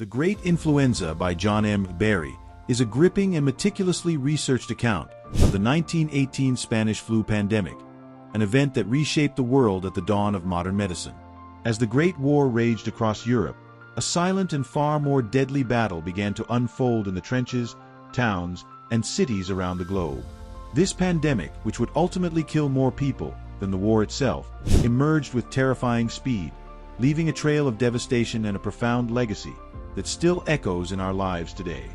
The Great Influenza by John M. Barry is a gripping and meticulously researched account of the 1918 Spanish flu pandemic, an event that reshaped the world at the dawn of modern medicine. As the Great War raged across Europe, a silent and far more deadly battle began to unfold in the trenches, towns, and cities around the globe. This pandemic, which would ultimately kill more people than the war itself, emerged with terrifying speed, leaving a trail of devastation and a profound legacy that still echoes in our lives today.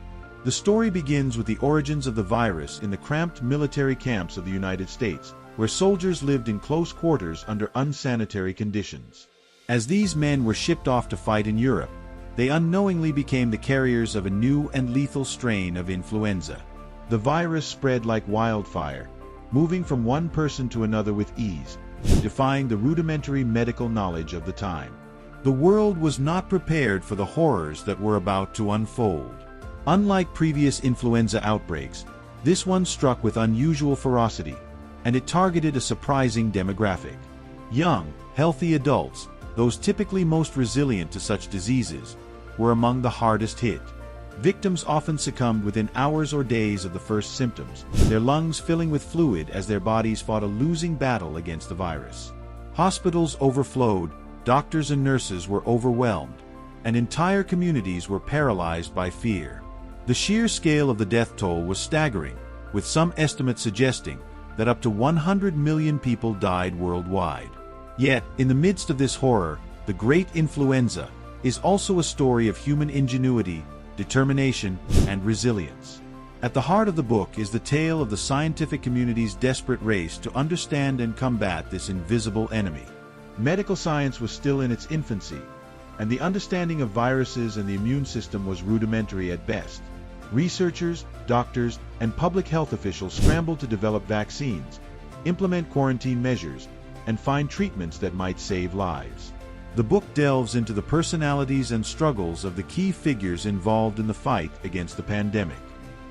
The story begins with the origins of the virus in the cramped military camps of the United States, where soldiers lived in close quarters under unsanitary conditions. As these men were shipped off to fight in Europe, they unknowingly became the carriers of a new and lethal strain of influenza. The virus spread like wildfire, moving from one person to another with ease, defying the rudimentary medical knowledge of the time. The world was not prepared for the horrors that were about to unfold. Unlike previous influenza outbreaks, this one struck with unusual ferocity, and it targeted a surprising demographic. Young, healthy adults, those typically most resilient to such diseases, were among the hardest hit. Victims often succumbed within hours or days of the first symptoms, their lungs filling with fluid as their bodies fought a losing battle against the virus. Hospitals overflowed, doctors and nurses were overwhelmed, and entire communities were paralyzed by fear. The sheer scale of the death toll was staggering, with some estimates suggesting that up to 100 million people died worldwide. Yet, in the midst of this horror, the Great Influenza is also a story of human ingenuity, determination, and resilience. At the heart of the book is the tale of the scientific community's desperate race to understand and combat this invisible enemy. Medical science was still in its infancy, and the understanding of viruses and the immune system was rudimentary at best. Researchers, doctors, and public health officials scrambled to develop vaccines, implement quarantine measures, and find treatments that might save lives. The book delves into the personalities and struggles of the key figures involved in the fight against the pandemic.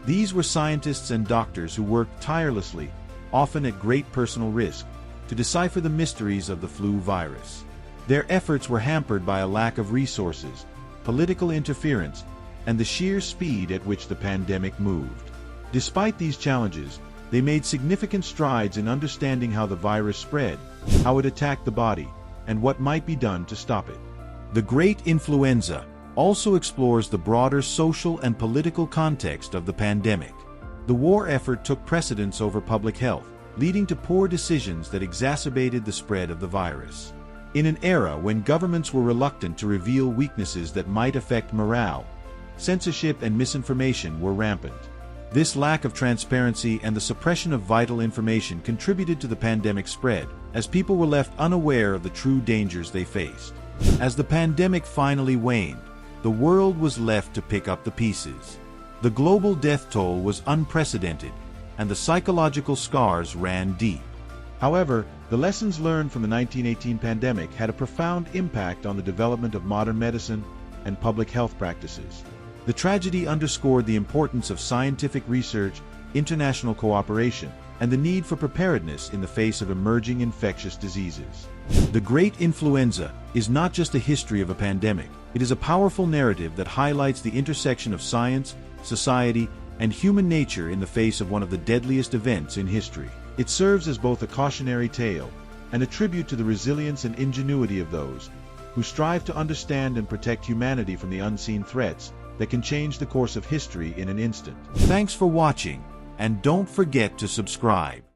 These were scientists and doctors who worked tirelessly, often at great personal risk, to decipher the mysteries of the flu virus. Their efforts were hampered by a lack of resources, political interference, and the sheer speed at which the pandemic moved. Despite these challenges, they made significant strides in understanding how the virus spread, how it attacked the body, and what might be done to stop it. The Great Influenza also explores the broader social and political context of the pandemic. The war effort took precedence over public health, leading to poor decisions that exacerbated the spread of the virus. In an era when governments were reluctant to reveal weaknesses that might affect morale, censorship and misinformation were rampant. This lack of transparency and the suppression of vital information contributed to the pandemic spread, as people were left unaware of the true dangers they faced. As the pandemic finally waned, the world was left to pick up the pieces. The global death toll was unprecedented, and the psychological scars ran deep. However, the lessons learned from the 1918 pandemic had a profound impact on the development of modern medicine and public health practices. The tragedy underscored the importance of scientific research, international cooperation, and the need for preparedness in the face of emerging infectious diseases. The Great Influenza is not just a history of a pandemic, it is a powerful narrative that highlights the intersection of science, society, and human nature in the face of one of the deadliest events in history. It serves as both a cautionary tale and a tribute to the resilience and ingenuity of those who strive to understand and protect humanity from the unseen threats that can change the course of history in an instant. Thanks for watching, and don't forget to subscribe.